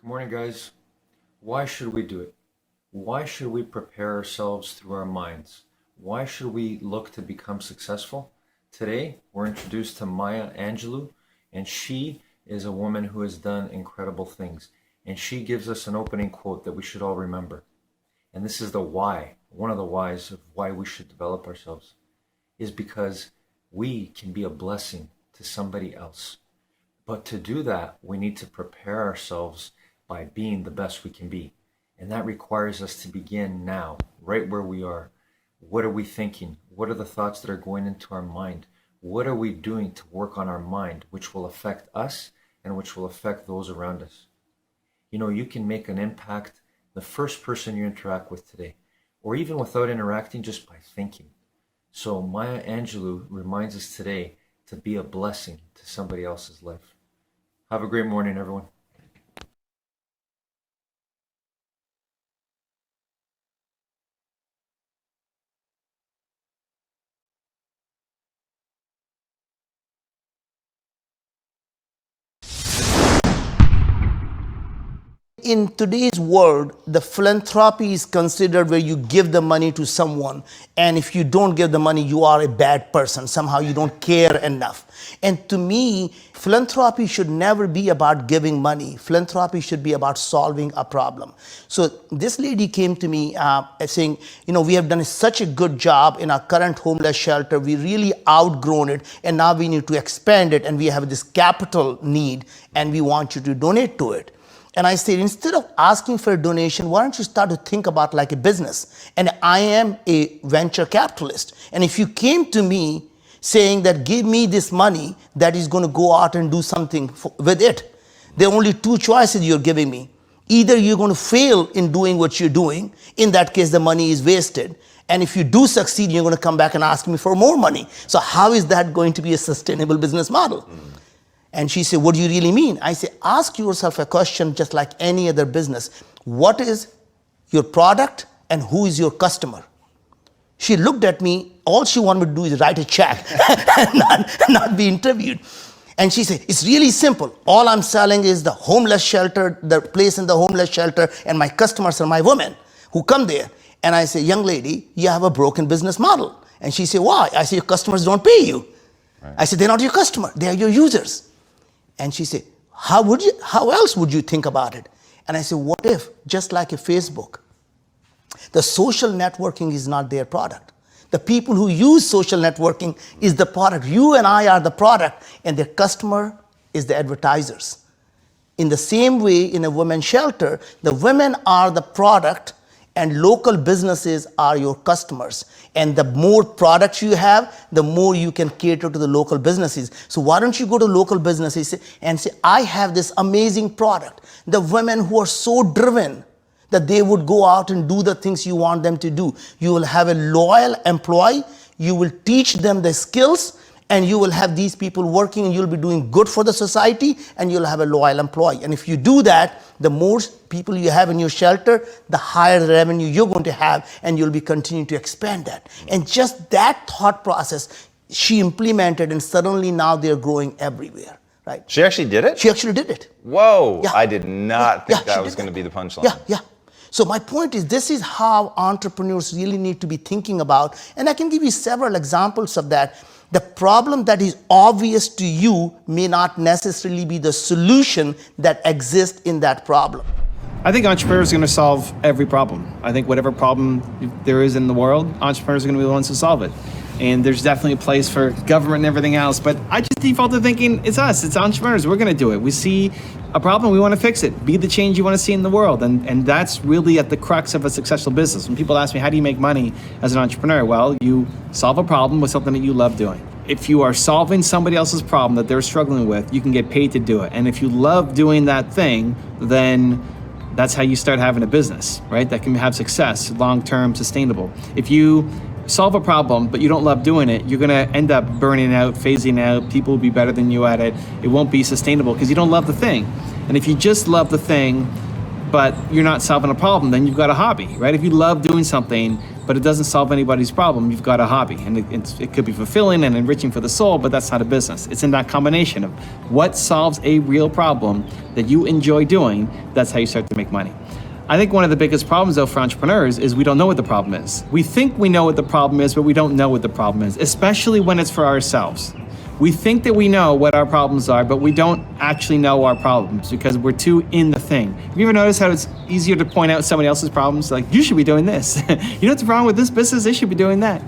Good morning, guys. Why should we do it? Why should we prepare ourselves through our minds? Why should we look to become successful? Today, we're introduced to Maya Angelou, and she is a woman who has done incredible things. And she gives us an opening quote that we should all remember. And this is the why, one of the whys of why we should develop ourselves, is because we can be a blessing to somebody else. But to do that, we need to prepare ourselves by being the best we can be. And that requires us to begin now, right where we are. What are we thinking? What are the thoughts that are going into our mind? What are we doing to work on our mind, which will affect us and which will affect those around us? You know, you can make an impact the first person you interact with today, or even without interacting, just by thinking. So Maya Angelou reminds us today to be a blessing to somebody else's life. Have a great morning, everyone. In today's world, the philanthropy is considered where you give the money to someone, and if you don't give the money, you are a bad person. Somehow you don't care enough. And to me, philanthropy should never be about giving money. Philanthropy should be about solving a problem. So this lady came to me saying, we have done such a good job in our current homeless shelter. We really outgrown it, and now we need to expand it, and we have this capital need, and we want you to donate to it. And I said, instead of asking for a donation, why don't you start to think about like a business? And I am a venture capitalist. And if you came to me saying that give me this money that is going to go out and do something with it, there are only two choices you're giving me. Either you're going to fail in doing what you're doing. In that case, the money is wasted. And if you do succeed, you're going to come back and ask me for more money. So how is that going to be a sustainable business model? And she said, what do you really mean? I said, ask yourself a question just like any other business. What is your product and who is your customer? She looked at me. All she wanted me to do is write a check and not be interviewed. And she said, it's really simple. All I'm selling is the homeless shelter, the place in the homeless shelter, and my customers are my women who come there. And I said, young lady, you have a broken business model. And she said, why? I said, your customers don't pay you. Right. I said, they're not your customer. They are your users. And she said, how else would you think about it? And I said, what if, just like a Facebook, the social networking is not their product. The people who use social networking is the product. You and I are the product, and their customer is the advertisers. In the same way, in a women's shelter, the women are the product, and local businesses are your customers. And the more products you have, the more you can cater to the local businesses. So why don't you go to local businesses and say, I have this amazing product. The women who are so driven that they would go out and do the things you want them to do. You will have a loyal employee. You will teach them the skills, and you will have these people working, and you'll be doing good for the society, and you'll have a loyal employee. And if you do that, the more people you have in your shelter, the higher the revenue you're going to have, and you'll be continuing to expand that. And just that thought process, she implemented, and suddenly now they're growing everywhere, right? She actually did it? She actually did it. Whoa, Yeah. I did not think Yeah, that was going to be the punchline. Yeah. So my point is, this is how entrepreneurs really need to be thinking about, and I can give you several examples of that. The problem that is obvious to you may not necessarily be the solution that exists in that problem. I think entrepreneurs are going to solve every problem. I think whatever problem there is in the world, entrepreneurs are going to be the ones to solve it. And there's definitely a place for government and everything else, but I just default to thinking it's us, it's entrepreneurs, we're going to do it. We see a problem, we want to fix it. Be the change you want to see in the world. And that's really at the crux of a successful business. When people ask me, how do you make money as an entrepreneur? Well, you solve a problem with something that you love doing. If you are solving somebody else's problem that they're struggling with, you can get paid to do it. And if you love doing that thing, then that's how you start having a business, right? That can have success, long-term, sustainable. If you solve a problem, but you don't love doing it, you're gonna end up burning out, phasing out, people will be better than you at it. It won't be sustainable because you don't love the thing. And if you just love the thing, but you're not solving a problem, then you've got a hobby, right? If you love doing something, but it doesn't solve anybody's problem. You've got a hobby, and it could be fulfilling and enriching for the soul, but that's not a business. It's in that combination of what solves a real problem that you enjoy doing. That's how you start to make money. I think one of the biggest problems, though, for entrepreneurs is we don't know what the problem is. We think we know what the problem is, but we don't know what the problem is, especially when it's for ourselves. We think that we know what our problems are, but we don't actually know our problems because we're too in the thing. Have you ever noticed how it's easier to point out somebody else's problems? Like, you should be doing this. You know what's wrong with this business? They should be doing that.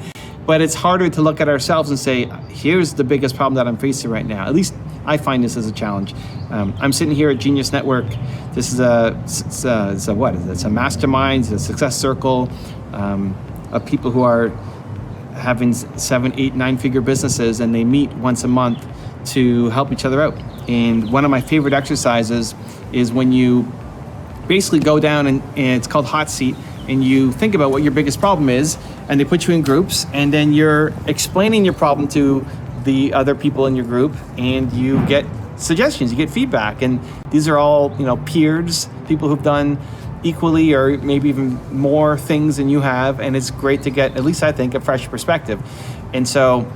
But it's harder to look at ourselves and say, here's the biggest problem that I'm facing right now. At least I find this as a challenge. I'm sitting here at Genius Network. This is it's a mastermind, it's a success circle of people who are having 7, 8, 9-figure businesses, and they meet once a month to help each other out. And one of my favorite exercises is when you basically go down and it's called hot seat, and you think about what your biggest problem is, and they put you in groups, and then you're explaining your problem to the other people in your group, and you get suggestions, you get feedback, and these are all, peers, people who've done equally or maybe even more things than you have, and it's great to get, at least I think, a fresh perspective. And so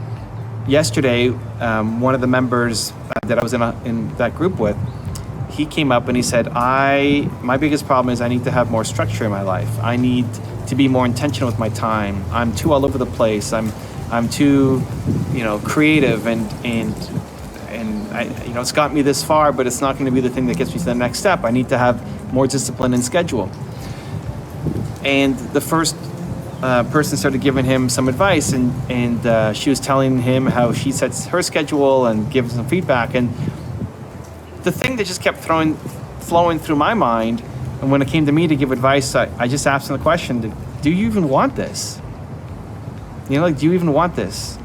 yesterday, one of the members that I was in that group with, he came up and he said, my biggest problem is I need to have more structure in my life. I need to be more intentional with my time. I'm too all over the place. I'm too, creative and I, it's got me this far, but it's not going to be the thing that gets me to the next step. I need to have more discipline and schedule. And the first person started giving him some advice, and she was telling him how she sets her schedule and gives some feedback. And the thing that just kept flowing through my mind, and when it came to me to give advice, I just asked him the question, do you even want this? Do you even want this?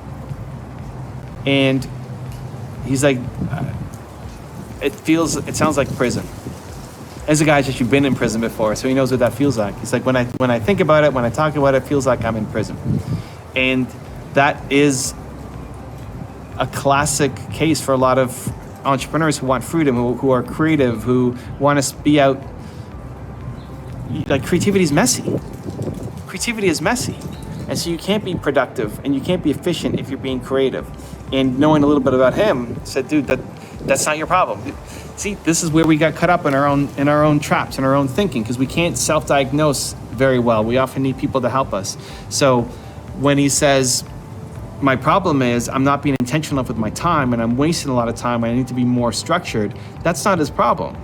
And he's like, it sounds like prison. As a guy's actually been in prison before, so he knows what that feels like. He's like, when I think about it, when I talk about it, it feels like I'm in prison. And that is a classic case for a lot of entrepreneurs who want freedom, who are creative, who want to be out. Like, creativity is messy. Creativity is messy. And so you can't be productive and you can't be efficient if you're being creative. And knowing a little bit about him, said, dude, that's not your problem. See, this is where we got caught up in our own traps, in our own thinking, because we can't self-diagnose very well. We often need people to help us. So when he says, my problem is I'm not being intentional enough with my time and I'm wasting a lot of time, I need to be more structured, that's not his problem.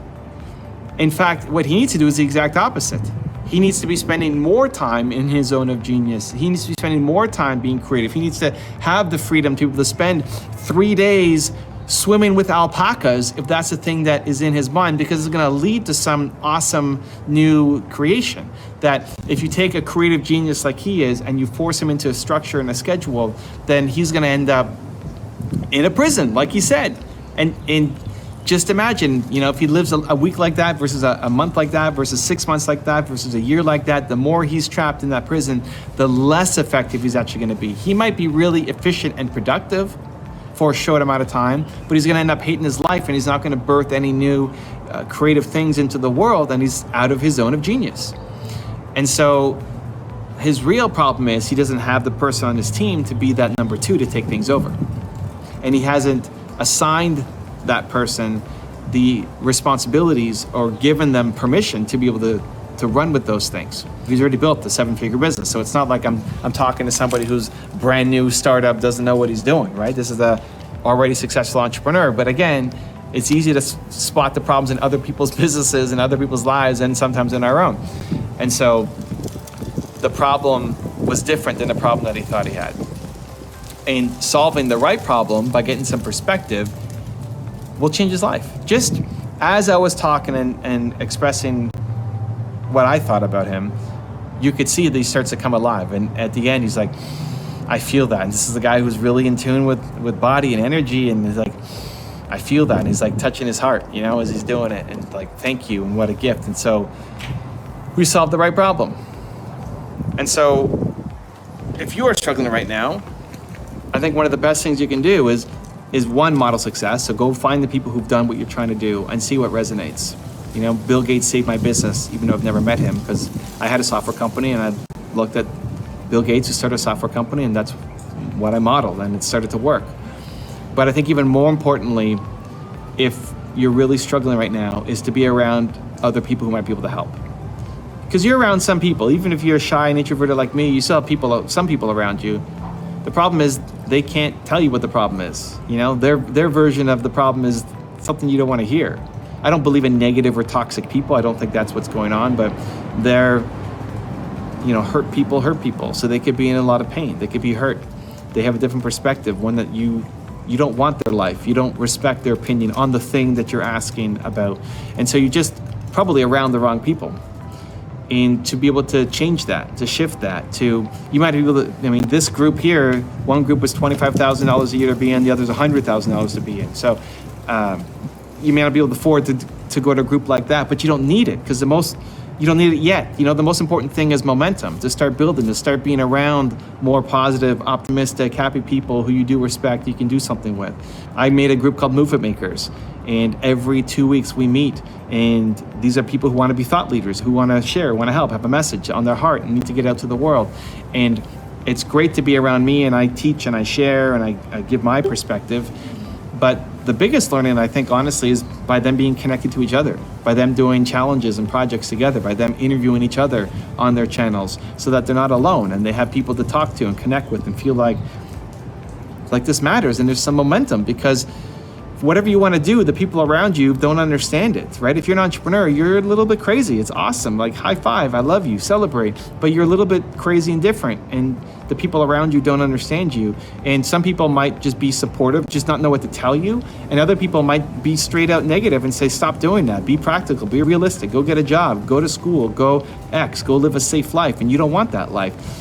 In fact, what he needs to do is the exact opposite. He needs to be spending more time in his zone of genius. He needs to be spending more time being creative. He needs to have the freedom to be able to spend 3 days swimming with alpacas, if that's the thing that is in his mind, because it's going to lead to some awesome new creation. That if you take a creative genius like he is and you force him into a structure and a schedule, then he's going to end up in a prison, like he said. And just imagine, if he lives a week like that versus a month like that versus 6 months like that versus a year like that, the more he's trapped in that prison, the less effective he's actually going to be. He might be really efficient and productive for a short amount of time, but he's going to end up hating his life, and he's not going to birth any new creative things into the world, and he's out of his zone of genius. And so his real problem is he doesn't have the person on his team to be that number 2 to take things over. And he hasn't assigned that person the responsibilities or given them permission to be able to run with those things. He's already built the 7-figure business. So it's not like I'm talking to somebody who's brand new startup, doesn't know what he's doing, right? This is a already successful entrepreneur. But again, it's easy to spot the problems in other people's businesses and other people's lives and sometimes in our own. And so the problem was different than the problem that he thought he had. And solving the right problem by getting some perspective will change his life. Just as I was talking and expressing what I thought about him, you could see that he starts to come alive. And at the end, he's like, I feel that. And this is the guy who's really in tune with body and energy. And he's like, I feel that. And he's like touching his heart, as he's doing it. And like, thank you, and what a gift. And so we solved the right problem. And so if you are struggling right now, I think one of the best things you can do is one, model success. So go find the people who've done what you're trying to do and see what resonates. Bill Gates saved my business, even though I've never met him, because I had a software company and I looked at Bill Gates, who started a software company, and that's what I modeled, and it started to work. But I think even more importantly, if you're really struggling right now, is to be around other people who might be able to help. Because you're around some people, even if you're shy and introverted like me, you still have some people around you. The problem is they can't tell you what the problem is. You know, their version of the problem is something you don't want to hear. I don't believe in negative or toxic people. I don't think that's what's going on, but they're, hurt people. So they could be in a lot of pain. They could be hurt. They have a different perspective, one that you don't want their life. You don't respect their opinion on the thing that you're asking about. And so you're just probably around the wrong people. And to be able to change that, to shift that, you might be able to, this group here, one group was $25,000 a year to be in, the other's $100,000 to be in. So you may not be able to afford to go to a group like that, but you don't need it, because you don't need it yet. The most important thing is momentum, to start building, to start being around more positive, optimistic, happy people who you do respect, you can do something with. I made a group called Movement Makers, and every 2 weeks we meet, and these are people who want to be thought leaders, who want to share, want to help, have a message on their heart and need to get out to the world. And it's great to be around me, and I teach and I share and I give my perspective. But the biggest learning, I think, honestly, is by them being connected to each other, by them doing challenges and projects together, by them interviewing each other on their channels, so that they're not alone and they have people to talk to and connect with and feel like this matters and there's some momentum. Because whatever you want to do, the people around you don't understand it, right? If you're an entrepreneur, you're a little bit crazy. It's awesome. Like, high five, I love you, celebrate. But you're a little bit crazy and different, and the people around you don't understand you. And some people might just be supportive, just not know what to tell you. And other people might be straight out negative and say, stop doing that. Be practical, be realistic, go get a job, go to school, go live a safe life. And you don't want that life.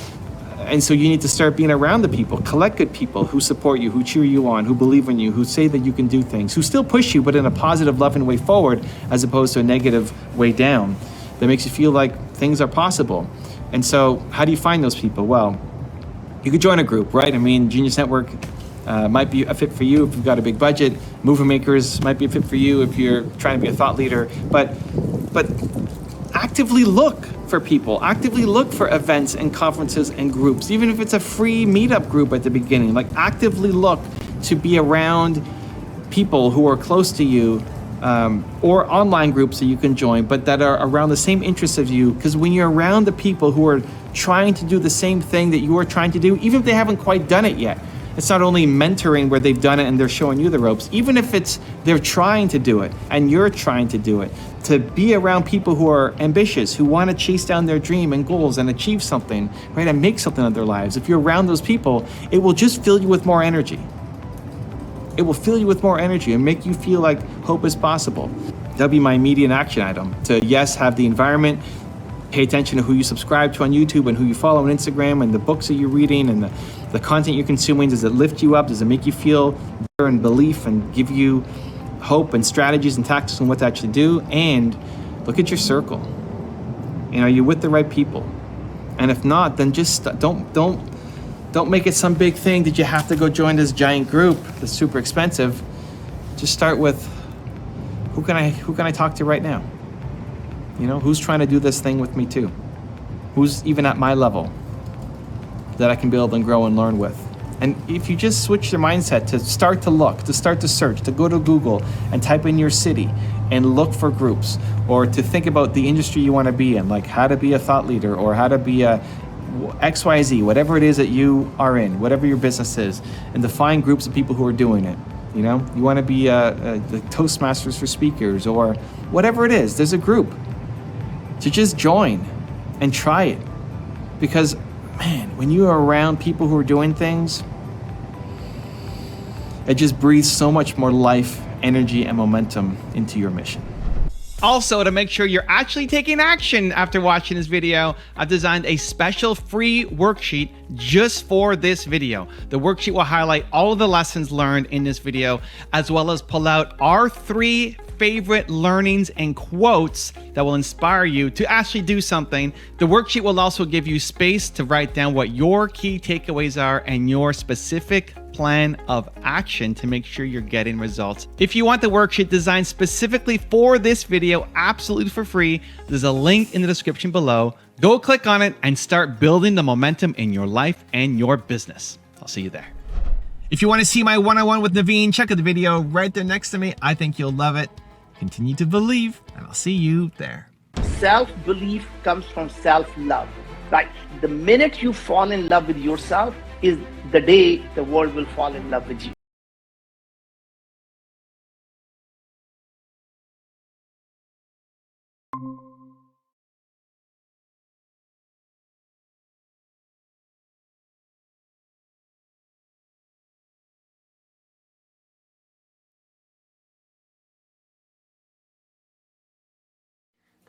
And so you need to start being around the people, collect good people who support you, who cheer you on, who believe in you, who say that you can do things, who still push you, but in a positive, loving way forward, as opposed to a negative way down, that makes you feel like things are possible. And so how do you find those people? Well, you could join a group, right? Genius Network might be a fit for you if you've got a big budget. Movement Makers might be a fit for you if you're trying to be a thought leader. But actively look for people, actively look for events and conferences and groups, even if it's a free meetup group at the beginning. Like, actively look to be around people who are close to you, or online groups that you can join, but that are around the same interests as you. Because when you're around the people who are trying to do the same thing that you are trying to do, even if they haven't quite done it yet, it's not only mentoring where they've done it and they're showing you the ropes, even if they're trying to do it and you're trying to do it, to be around people who are ambitious, who want to chase down their dream and goals and achieve something, right, and make something of their lives. If you're around those people, it will just fill you with more energy. It will fill you with more energy and make you feel like hope is possible. That'll be my immediate action item. To, yes, have the environment, pay attention to who you subscribe to on YouTube and who you follow on Instagram, and the books that you're reading and the content you're consuming. Does it lift you up? Does it make you feel better and belief and give you hope and strategies and tactics on what to actually do? And look at your circle. And are you with the right people? And if not, then just don't make it some big thing that you have to go join this giant group that's super expensive. Just start with, who can I talk to right now? Who's trying to do this thing with me too? Who's even at my level that I can build and grow and learn with? And if you just switch your mindset to start to look, to start to search, to go to Google and type in your city and look for groups, or to think about the industry you want to be in, like how to be a thought leader or how to be a XYZ, whatever it is that you are in, whatever your business is, and to find groups of people who are doing it. You want to be the Toastmasters for speakers or whatever it is. There's a group to just join and try it. Because, man, when you are around people who are doing things, it just breathes so much more life, energy, and momentum into your mission. Also, to make sure you're actually taking action after watching this video, I've designed a special free worksheet just for this video. The worksheet will highlight all of the lessons learned in this video, as well as pull out our 3 favorite learnings and quotes that will inspire you to actually do something. The worksheet will also give you space to write down what your key takeaways are and your specific plan of action to make sure you're getting results. If you want the worksheet designed specifically for this video, absolutely for free, there's a link in the description below. Go click on it and start building the momentum in your life and your business. I'll see you there. If you want to see my one-on-one with Naveen, check out the video right there next to me. I think you'll love it. Continue to believe, and I'll see you there. Self-belief comes from self-love, right? The minute you fall in love with yourself is the day the world will fall in love with you.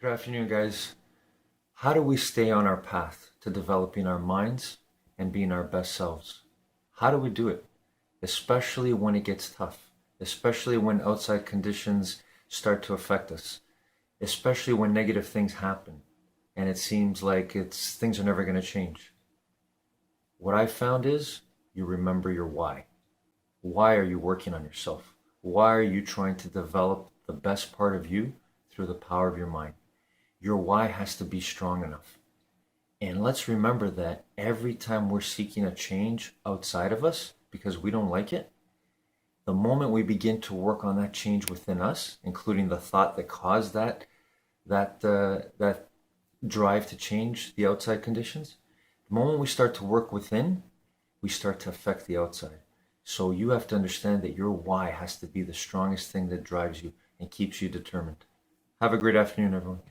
Good afternoon, guys. How do we stay on our path to developing our minds and being our best selves? How do we do it? Especially when it gets tough, especially when outside conditions start to affect us, especially when negative things happen and it seems like things are never going to change. What I found is you remember your why. Why are you working on yourself? Why are you trying to develop the best part of you through the power of your mind? Your why has to be strong enough. And let's remember that every time we're seeking a change outside of us because we don't like it, the moment we begin to work on that change within us, including the thought that caused that drive to change the outside conditions, the moment we start to work within, we start to affect the outside. So you have to understand that your why has to be the strongest thing that drives you and keeps you determined. Have a great afternoon, everyone.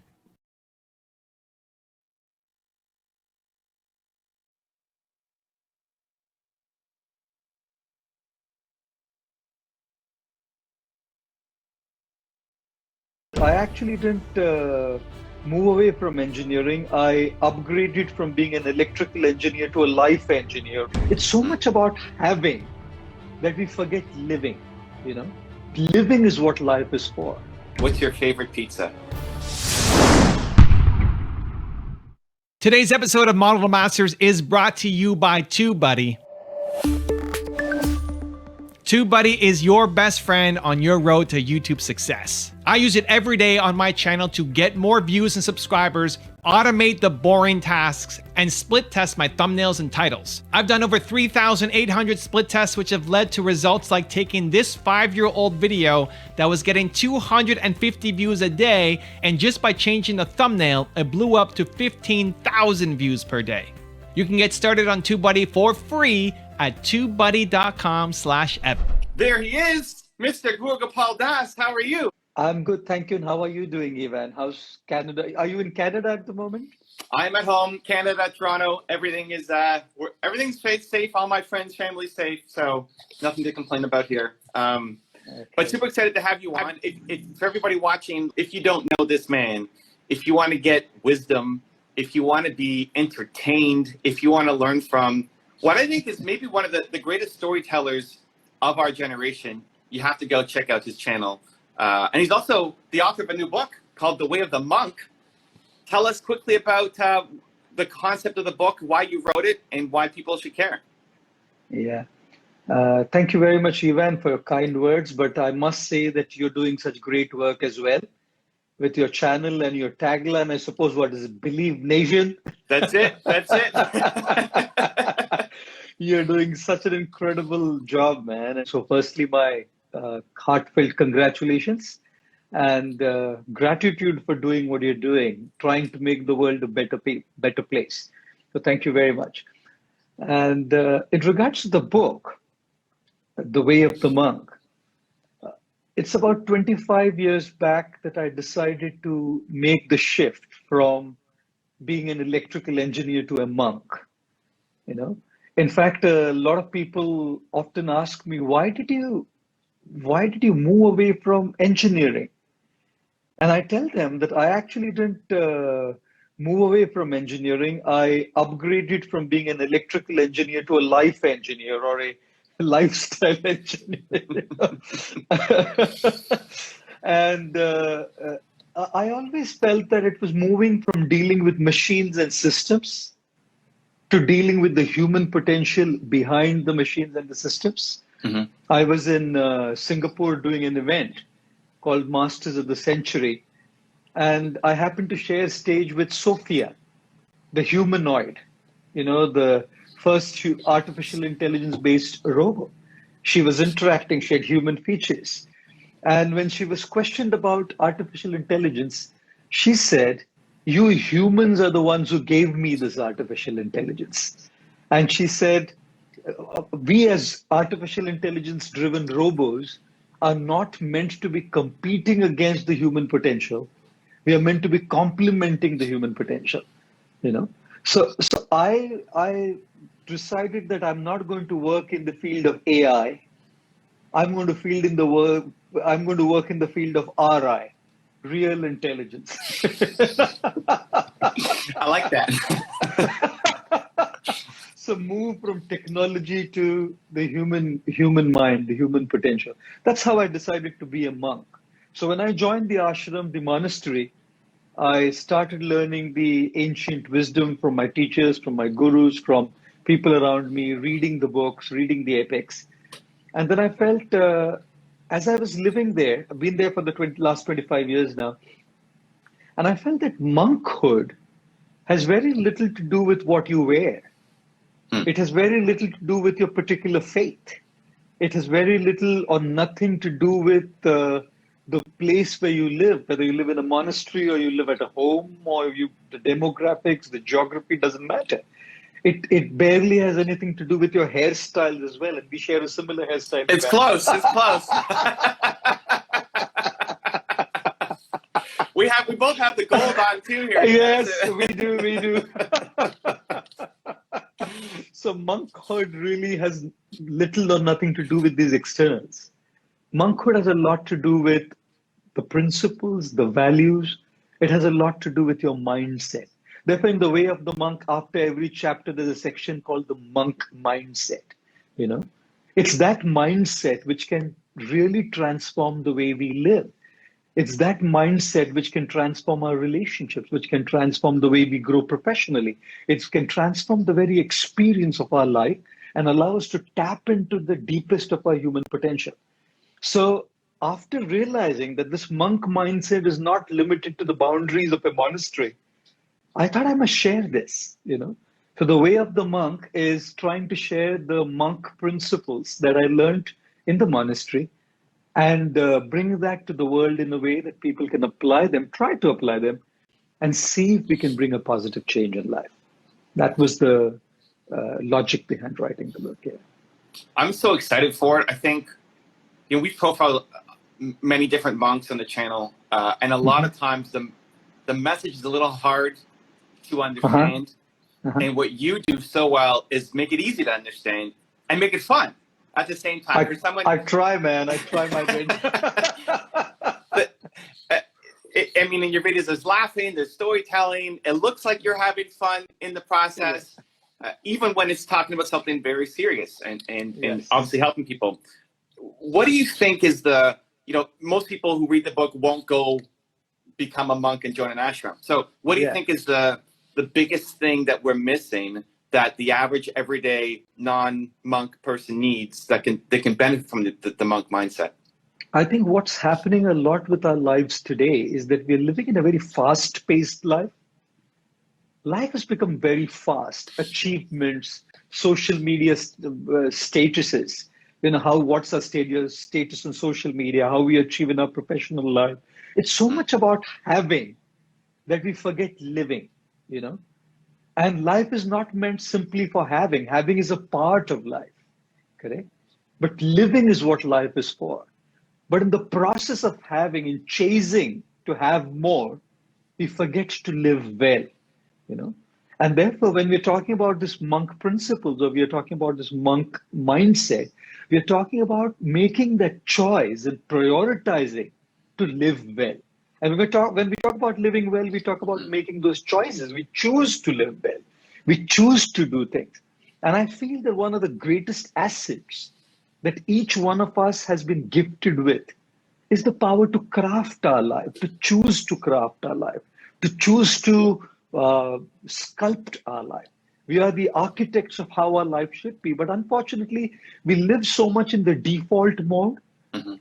I actually didn't move away from engineering. I upgraded from being an electrical engineer to a life engineer. It's so much about having that we forget living, you know? Living is what life is for. What's your favorite pizza? Today's episode of Model to Masters is brought to you by TubeBuddy. TubeBuddy is your best friend on your road to YouTube success. I use it every day on my channel to get more views and subscribers, automate the boring tasks, and split test my thumbnails and titles. I've done over 3,800 split tests, which have led to results like taking this 5-year-old video that was getting 250 views a day, and just by changing the thumbnail, it blew up to 15,000 views per day. You can get started on TubeBuddy for free at tubebuddy.com/epic. There he is, Mr. Gurgopal Das. How are you? I'm good, thank you. And how are you doing, Ivan? How's Canada? Are you in Canada at the moment? I'm at home, Canada, Toronto. Everything is everything's safe. All my friends, family safe. So nothing to complain about here. But super excited to have you on. For everybody watching, if you don't know this man, if you want to get wisdom, if you want to be entertained, if you want to learn from what I think is maybe one of the greatest storytellers of our generation, you have to go check out his channel. And he's also the author of a new book called The Way of the Monk. Tell us quickly about the concept of the book, why you wrote it, and why people should care. Yeah. Thank you very much, Ivan, for your kind words. But I must say that you're doing such great work as well with your channel and your tagline. I suppose, what is it? Believe Nation? That's it. That's it. You're doing such an incredible job, man. And so firstly, my heartfelt congratulations and gratitude for doing what you're doing, trying to make the world a better place. So thank you very much. And in regards to the book, The Way of the Monk, it's about 25 years back that I decided to make the shift from being an electrical engineer to a monk, you know. In fact, a lot of people often ask me, why did you move away from engineering? And I tell them that I actually didn't move away from engineering. I upgraded from being an electrical engineer to a life engineer or a lifestyle engineer. And I always felt that it was moving from dealing with machines and systems to dealing with the human potential behind the machines and the systems. I was in Singapore doing an event called Masters of the Century, and I happened to share stage with Sophia, the humanoid, the first artificial intelligence-based robot. She was interacting, she had human features. And when she was questioned about artificial intelligence, she said, "You humans are the ones who gave me this artificial intelligence." And she said, "We as artificial intelligence driven robots are not meant to be competing against the human potential. We are meant to be complementing the human potential." So I decided that I'm not going to work in the field of AI. I'm going to work in the field of RI, real intelligence. I like that. So move from technology to the human mind, the human potential. That's how I decided to be a monk. So when I joined the ashram, the monastery, I started learning the ancient wisdom from my teachers, from my gurus, from people around me, reading the books, reading the epics. And then I felt, as I was living there, I've been there for the last 25 years now, and I felt that monkhood has very little to do with what you wear. It has very little to do with your particular faith. It has very little or nothing to do with the place where you live, whether you live in a monastery or you live at a home, or the demographics, the geography doesn't matter. It barely has anything to do with your hairstyle as well, and we share a similar hairstyle. It's close. It's close. we both have the gold on too here. Yes, we do. So monkhood really has little or nothing to do with these externals. Monkhood has a lot to do with the principles, the values. It has a lot to do with your mindset. Therefore, in The Way of the Monk, after every chapter, there's a section called the monk mindset. It's that mindset which can really transform the way we live. It's that mindset which can transform our relationships, which can transform the way we grow professionally. It can transform the very experience of our life and allow us to tap into the deepest of our human potential. So after realizing that this monk mindset is not limited to the boundaries of a monastery, I thought I must share this, So The Way of the Monk is trying to share the monk principles that I learned in the monastery and bring that to the world in a way that people can apply them, try to apply them, and see if we can bring a positive change in life. That was the logic behind writing the book. Yeah. I'm so excited for it. I think, we profile many different monks on the channel, and a lot of times the message is a little hard to understand. And what you do so well is make it easy to understand and make it fun at the same time. For someone, I try, man. I try my best. But, in your videos, there's laughing, there's storytelling. It looks like you're having fun in the process, even when it's talking about something very serious and obviously helping people. What do you think is most people who read the book won't go become a monk and join an ashram. So what do you think is the biggest thing that we're missing that the average everyday non-monk person needs that they can benefit from the monk mindset? I think what's happening a lot with our lives today is that we're living in a very fast-paced life. Life has become very fast. Achievements, social media statuses, what's our status on social media, how we achieve in our professional life. It's so much about having that we forget living, And life is not meant simply for having. Having is a part of life, correct? But living is what life is for. But in the process of having and chasing to have more, we forget to live well, And therefore, when we're talking about this monk principles or we're talking about this monk mindset, we're talking about making that choice and prioritizing to live well. And when we talk about living well, we talk about making those choices. We choose to live well. We choose to do things. And I feel that one of the greatest assets that each one of us has been gifted with is the power to craft our life, to choose to craft our life, to choose to sculpt our life. We are the architects of how our life should be. But unfortunately, we live so much in the default mode.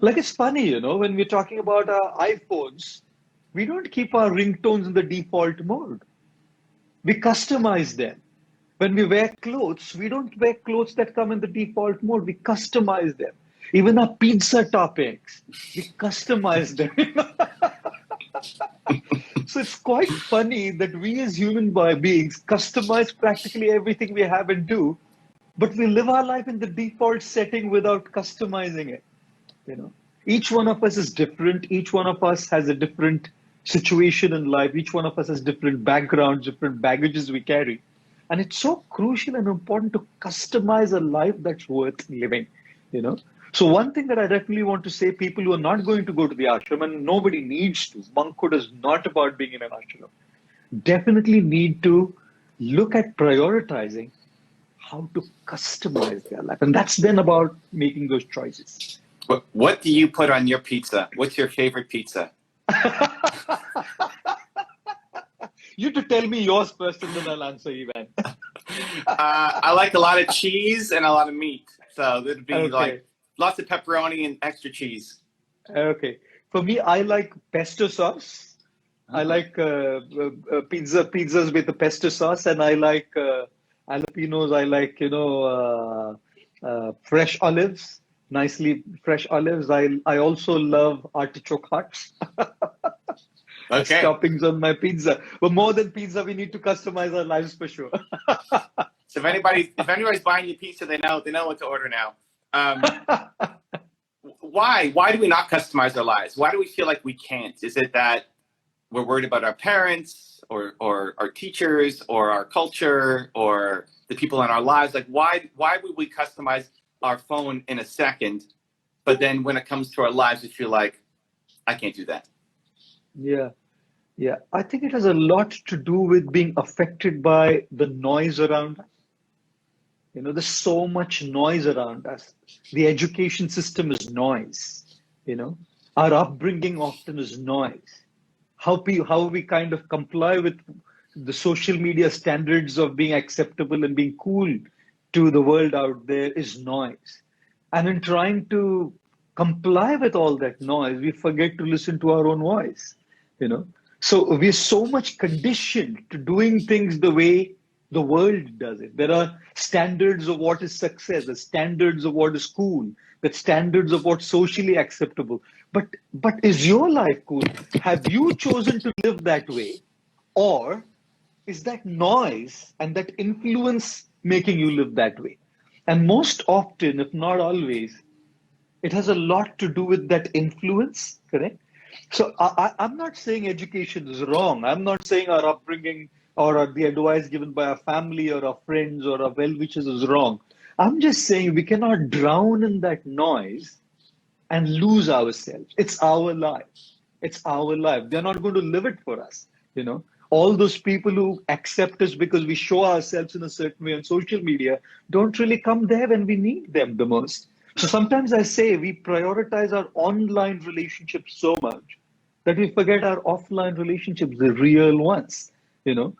Like, it's funny, you know, when we're talking about our iPhones, we don't keep our ringtones in the default mode. We customize them. When we wear clothes, we don't wear clothes that come in the default mode. We customize them. Even our pizza toppings, we customize them. So it's quite funny that we as human beings customize practically everything we have and do, but we live our life in the default setting without customizing it. You know, each one of us is different. Each one of us has a different situation in life. Each one of us has different backgrounds, different baggages we carry. And it's so crucial and important to customize a life that's worth living, you know. So one thing that I definitely want to say, people who are not going to go to the ashram, and nobody needs to, monkhood is not about being in an ashram, definitely need to look at prioritizing how to customize their life. And that's then about making those choices. What do you put on your pizza? What's your favorite pizza? You to tell me yours first and then I'll answer, Ivan. I like a lot of cheese and a lot of meat. So there'd be like lots of pepperoni and extra cheese. Okay. For me, I like pesto sauce. I like pizzas with the pesto sauce, and I like jalapenos. I like, you know, fresh olives, nicely fresh olives. I also love artichoke hearts. Okay. Toppings on my pizza. But more than pizza, we need to customize our lives for sure. So if anybody's buying you pizza, they know what to order now. Why do we not customize our lives? Why do we feel like we can't? Is it that we're worried about our parents or our teachers or our culture or the people in our lives? Like, why would we customize our phone in a second, but then when it comes to our lives, we feel like, I can't do that? Yeah. I think it has a lot to do with being affected by the noise around us. You know, there's so much noise around us. The education system is noise. You know, our upbringing often is noise. How we kind of comply with the social media standards of being acceptable and being cool to the world out there is noise. And in trying to comply with all that noise, we forget to listen to our own voice. You know, so we're so much conditioned to doing things the way the world does it. There are standards of what is success, the standards of what is cool, the standards of what's socially acceptable. But is your life cool? Have you chosen to live that way? Or is that noise and that influence making you live that way? And most often, if not always, it has a lot to do with that influence, correct? So I'm not saying education is wrong. I'm not saying our upbringing or the advice given by our family or our friends or our well-wishers is wrong. I'm just saying we cannot drown in that noise and lose ourselves. It's our life. It's our life. They're not going to live it for us. You know, all those people who accept us because we show ourselves in a certain way on social media don't really come there when we need them the most. So sometimes I say we prioritize our online relationships so much that we forget our offline relationships, the real ones. You know,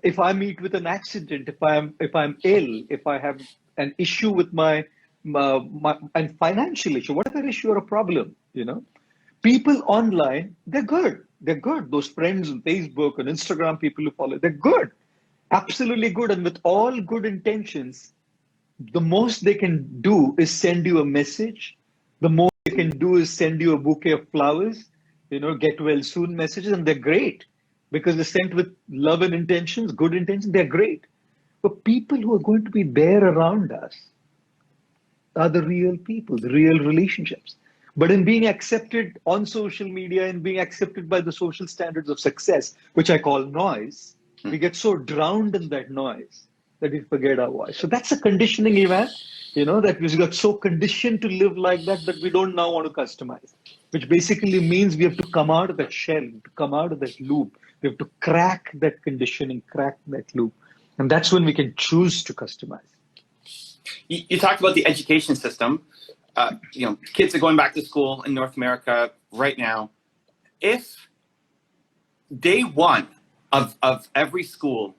if I meet with an accident, if I'm ill, if I have an issue with my and financial issue, whatever issue or a problem, you know, people online, they're good. They're good. Those friends on Facebook and Instagram, people who follow, they're good, absolutely good, and with all good intentions. The most they can do is send you a message. The most they can do is send you a bouquet of flowers, you know, get well soon messages, and they're great because they're sent with love and intentions, good intentions, they're great. But people who are going to be there around us are the real people, the real relationships. But in being accepted on social media and being accepted by the social standards of success, which I call noise, we get so drowned in that noise that we forget our voice. So that's a conditioning, Ivan, you know, that we got so conditioned to live like that we don't now want to customize, which basically means we have to come out of that shell, to come out of that loop. We have to crack that conditioning, crack that loop. And that's when we can choose to customize. You talked about the education system. kids are going back to school in North America right now. If day one of every school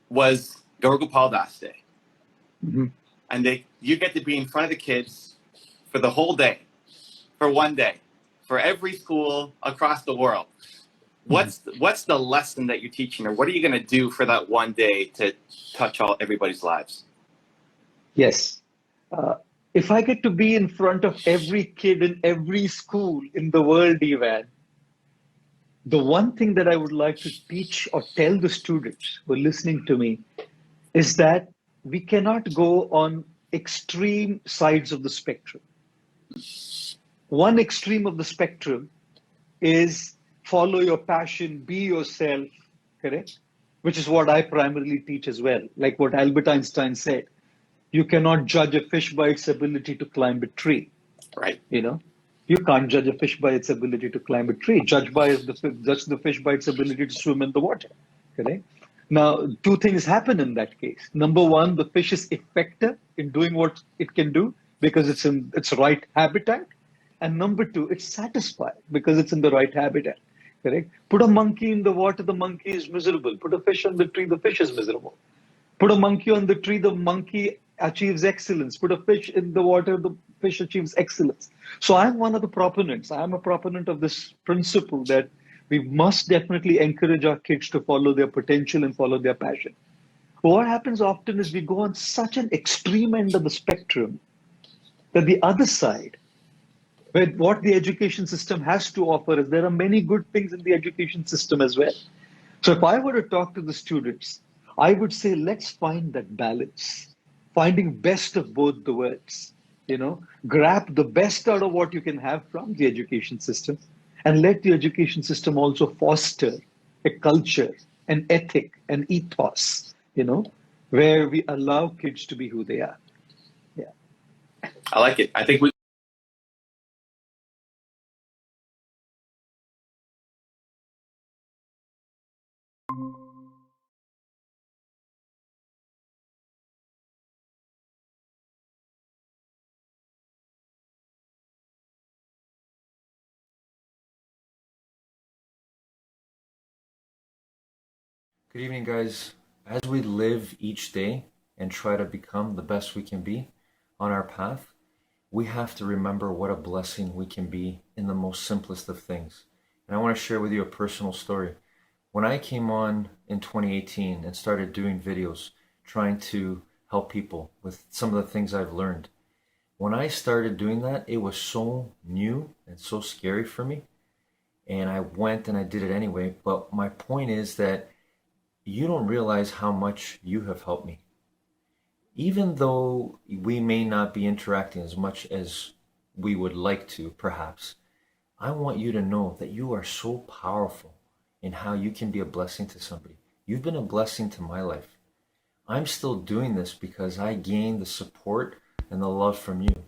was Gaur Gopal Das Day, and you get to be in front of the kids for the whole day, for one day, for every school across the world, what's the lesson that you're teaching, or what are you going to do for that one day to touch everybody's lives? Yes. If I get to be in front of every kid in every school in the world, Evan, the one thing that I would like to teach or tell the students who are listening to me is that we cannot go on extreme sides of the spectrum. One extreme of the spectrum is follow your passion, be yourself, correct? Which is what I primarily teach as well. Like what Albert Einstein said, you cannot judge a fish by its ability to climb a tree. Right. You can't judge a fish by its ability to climb a tree. Judge the fish by its ability to swim in the water. Correct? Now, two things happen in that case. Number one, the fish is effective in doing what it can do because it's in its right habitat. And number two, it's satisfied because it's in the right habitat. Correct? Put a monkey in the water, the monkey is miserable. Put a fish on the tree, the fish is miserable. Put a monkey on the tree, the monkey achieves excellence. Put a fish in the water, the fish achieves excellence. So I'm one of the proponents. I'm a proponent of this principle that we must definitely encourage our kids to follow their potential and follow their passion. But what happens often is we go on such an extreme end of the spectrum that the other side, where what the education system has to offer is there are many good things in the education system as well. So if I were to talk to the students, I would say, let's find that balance, finding best of both the worlds, grab the best out of what you can have from the education system and let the education system also foster a culture, an ethic, an ethos, where we allow kids to be who they are. Yeah. I like it. I think we Good evening, guys. As we live each day and try to become the best we can be on our path, we have to remember what a blessing we can be in the most simplest of things. And I want to share with you a personal story. When I came on in 2018 and started doing videos, trying to help people with some of the things I've learned, when I started doing that, it was so new and so scary for me. And I went and I did it anyway. But my point is that you don't realize how much you have helped me. Even though we may not be interacting as much as we would like to, perhaps, I want you to know that you are so powerful in how you can be a blessing to somebody. You've been a blessing to my life. I'm still doing this because I gained the support and the love from you.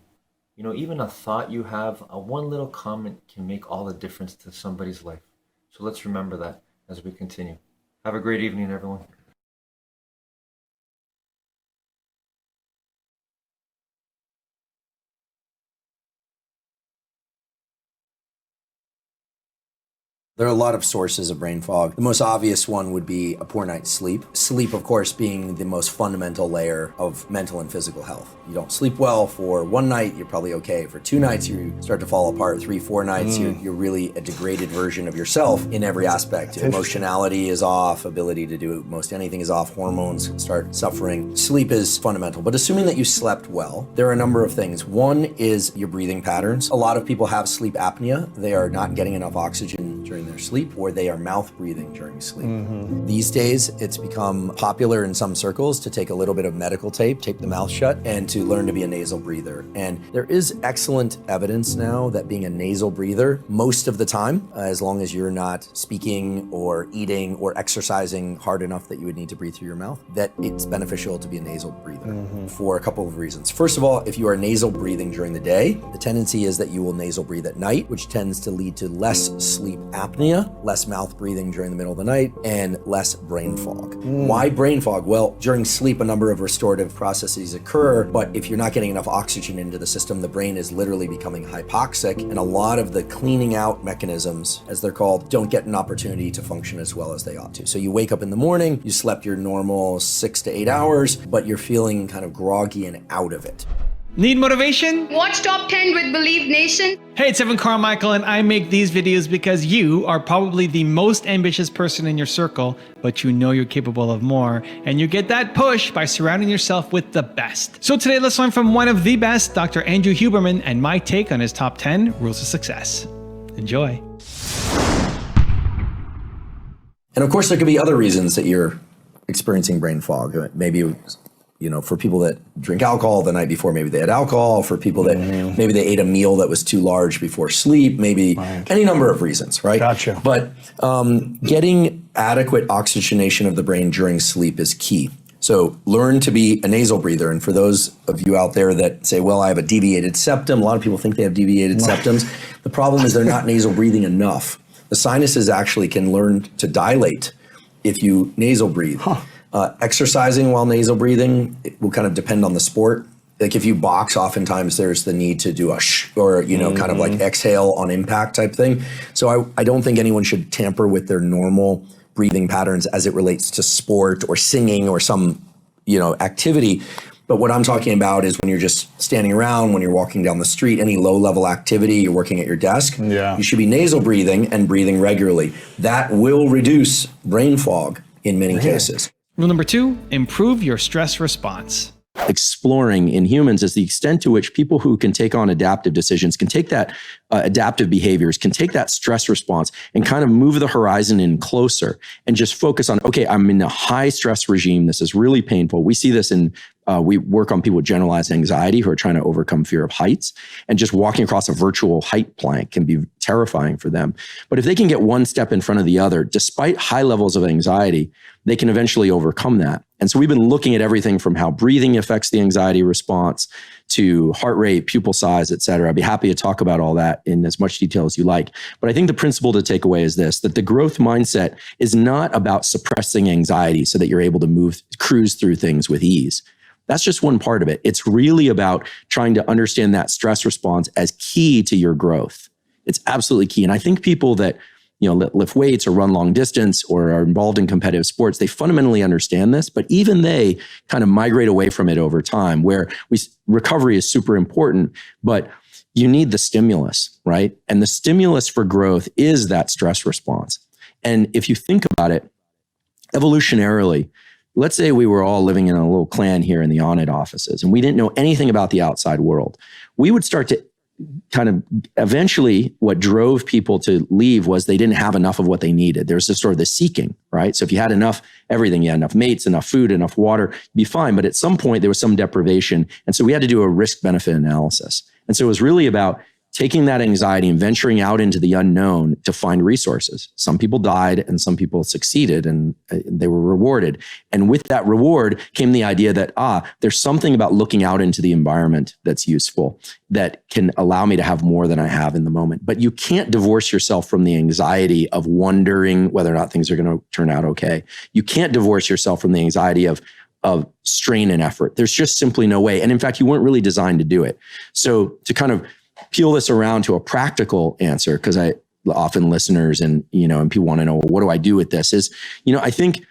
Even a thought you have, one little comment can make all the difference to somebody's life. So let's remember that as we continue. Have a great evening, everyone. There are a lot of sources of brain fog. The most obvious one would be a poor night's sleep. Sleep, of course, being the most fundamental layer of mental and physical health. You don't sleep well for one night, you're probably okay. For 2 nights, you start to fall apart. 3, 4 nights, you're really a degraded version of yourself in every aspect. Emotionality is off, ability to do most anything is off, hormones start suffering. Sleep is fundamental, but assuming that you slept well, there are a number of things. One is your breathing patterns. A lot of people have sleep apnea. They are not getting enough oxygen during their sleep, or they are mouth breathing during sleep. These days, it's become popular in some circles to take a little bit of medical tape the mouth shut, and to learn to be a nasal breather. And there is excellent evidence now that being a nasal breather most of the time, as long as you're not speaking or eating or exercising hard enough that you would need to breathe through your mouth, that it's beneficial to be a nasal breather for a couple of reasons. First of all, if you are nasal breathing during the day, the tendency is that you will nasal breathe at night, which tends to lead to less sleep apnea apnea, less mouth breathing during the middle of the night, and less brain fog. Why brain fog? Well, during sleep, a number of restorative processes occur, but if you're not getting enough oxygen into the system, the brain is literally becoming hypoxic, and a lot of the cleaning out mechanisms, as they're called, don't get an opportunity to function as well as they ought to. So you wake up in the morning, you slept your normal 6 to 8 hours, but you're feeling kind of groggy and out of it. Need motivation? Watch Top 10 with Believe Nation. Hey, it's Evan Carmichael, and I make these videos because you are probably the most ambitious person in your circle, but you know you're capable of more, and you get that push by surrounding yourself with the best. So today, let's learn from one of the best, Dr. Andrew Huberman, and my take on his top 10 rules of success. Enjoy. And of course, there could be other reasons that you're experiencing brain fog. Maybe, for people that drink alcohol the night before, maybe they had alcohol. For people that maybe they ate a meal that was too large before sleep, maybe any number of reasons, right? Gotcha. But getting adequate oxygenation of the brain during sleep is key. So learn to be a nasal breather. And for those of you out there that say, well, I have a deviated septum, a lot of people think they have deviated septums. The problem is they're not nasal breathing enough. The sinuses actually can learn to dilate if you nasal breathe. Exercising while nasal breathing, it will kind of depend on the sport. Like if you box, oftentimes there's the need to do a shh or, kind of like exhale on impact type thing. So I don't think anyone should tamper with their normal breathing patterns as it relates to sport or singing or some, activity. But what I'm talking about is when you're just standing around, when you're walking down the street, any low-level activity, you're working at your desk, you should be nasal breathing and breathing regularly. That will reduce brain fog in many cases. Rule number 2, improve your stress response. Exploring in humans is the extent to which people who can take on adaptive decisions, can take that adaptive behaviors, can take that stress response and kind of move the horizon in closer and just focus on, okay, I'm in a high stress regime. This is really painful. We see this in, we work on people with generalized anxiety who are trying to overcome fear of heights, and just walking across a virtual height plank can be terrifying for them. But if they can get one step in front of the other, despite high levels of anxiety, they can eventually overcome that. And so we've been looking at everything from how breathing affects the anxiety response to heart rate, pupil size, et cetera. I'd be happy to talk about all that in as much detail as you like. But I think the principle to take away is this, that the growth mindset is not about suppressing anxiety so that you're able to cruise through things with ease. That's just one part of it. It's really about trying to understand that stress response as key to your growth. It's absolutely key. And I think people that lift weights or run long distance or are involved in competitive sports, they fundamentally understand this, but even they kind of migrate away from it over time, where recovery is super important, but you need the stimulus, right? And the stimulus for growth is that stress response. And if you think about it, evolutionarily, let's say we were all living in a little clan here in the Onnit offices and we didn't know anything about the outside world. We would start to kind of eventually what drove people to leave was they didn't have enough of what they needed. There's this sort of the seeking, right? So if you had enough everything, you had enough mates, enough food, enough water, you'd be fine. But at some point there was some deprivation. And so we had to do a risk benefit analysis. And so it was really about taking that anxiety and venturing out into the unknown to find resources. Some people died and some people succeeded and they were rewarded. And with that reward came the idea that, there's something about looking out into the environment that's useful, that can allow me to have more than I have in the moment. But you can't divorce yourself from the anxiety of wondering whether or not things are going to turn out okay. You can't divorce yourself from the anxiety of strain and effort. There's just simply no way. And in fact, you weren't really designed to do it. So to kind of peel this around to a practical answer, because I often listeners and people want to know, what do I do with this? Is, I think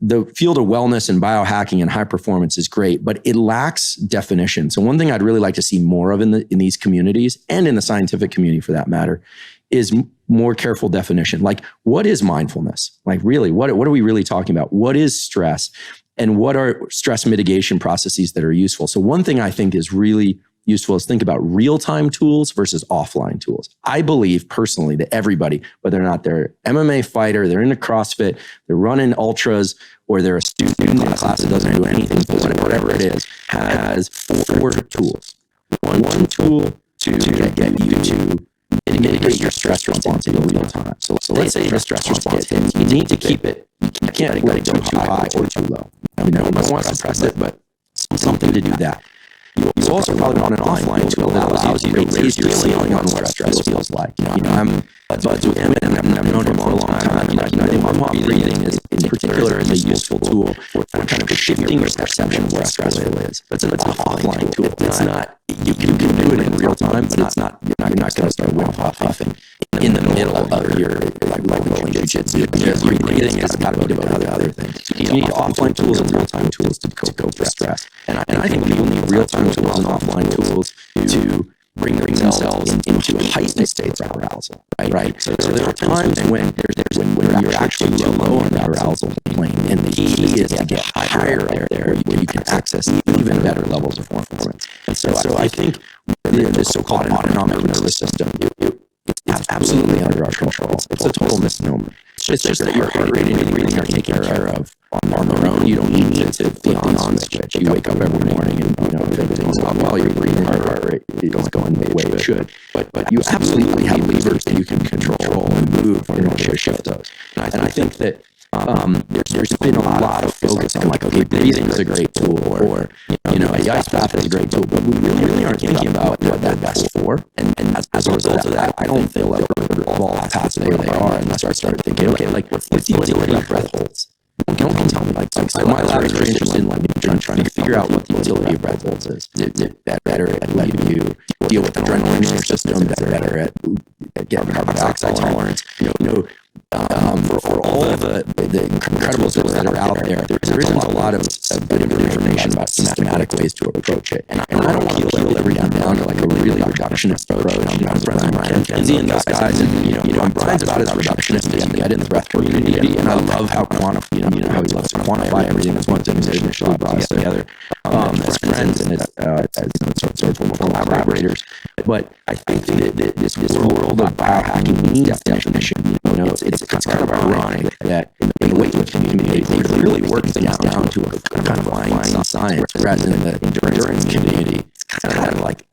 the field of wellness and biohacking and high performance is great, but it lacks definition. So one thing I'd really like to see more of in these communities and in the scientific community for that matter is more careful definition. Like, what is mindfulness? Like, really, what are we really talking about? What is stress? And what are stress mitigation processes that are useful? So one thing I think is really useful is think about real-time tools versus offline tools. I believe personally that everybody, whether or not they're MMA fighter, they're into CrossFit, they're running ultras, or they're a student in a class that doesn't do anything, whatever it is, has 4 tools. One tool to get you to mitigate your stress response in real time. So let's say your stress response hits. You need to keep it. You can't let it go too high or too low. No one wants to suppress it, but something to do that. You also probably want an offline tool that allows you to raise your ceiling on what stress feels like. I'm buds with him, and I've known him for a long time. I think warm-up breathing is, in particular, is a useful tool for kind of shifting your perception of what stressful is. But it's an offline tool. It's not. You can do it in real time, but it's not. You're not going to start Wim Hof huffing in the middle of your like rolling jiu-jitsu, because your breathing has got to be devoted to other things. You need offline tools and real-time tools to cope with stress. And I think people need real-time tools and offline tools to bring themselves into heightened states of arousal, right? So there are times when you're actually too low on the arousal plane, and the key is to get higher up there where you can access even better levels of performance. And so I think this so-called autonomic nervous system, it's absolutely under our control. It's a total misnomer. It's just that your heart rate and your breathing are taken care of on their own. You don't need to flip the on switch. You wake up every morning and everything's going well. Your breathing, heart rate is going the way it should. But you absolutely have levers that you can control and move in order to shift those. And I think that there's been a lot of focus on like, okay, breathing is a great tool, or the ice bath is a great tool, but we really aren't thinking about what they're best for. And as a result of that, I don't feel like we're all past where they are unless I start thinking, okay, like what's the utility of breath holds? Don't tell me like my lab is very interested in like trying to figure out what the utility of breath holds is. Is it better at letting you deal with adrenaline in your system? Better at getting carbon dioxide tolerance? For all of the incredible tools that are out there isn't a lot of good information about systematic ways to approach it. And I don't kill everything down to like a really reductionist approach. I'm friends with Brian Kenzie and those guys, and Brian's about as reductionist as you get in the breath community. And I love how how he loves to quantify everything. That's one thing that initially brought us together as friends and as sort of collaborators. But I think that this world of biohacking needs definition. It's kind of ironic that in the weightlifting community, they really work things down to a kind of fine science, rather than the endurance community. It's kind of like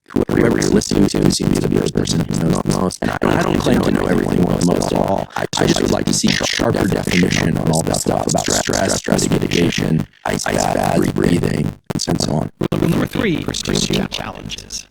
whoever you're listening to seems to be the person who knows the most. And I don't claim to know everything well most at all. I just would like to see sharper definition on all that stuff about stress mitigation, ice bath, breathing, and so on. Rule number 3, pursue challenges.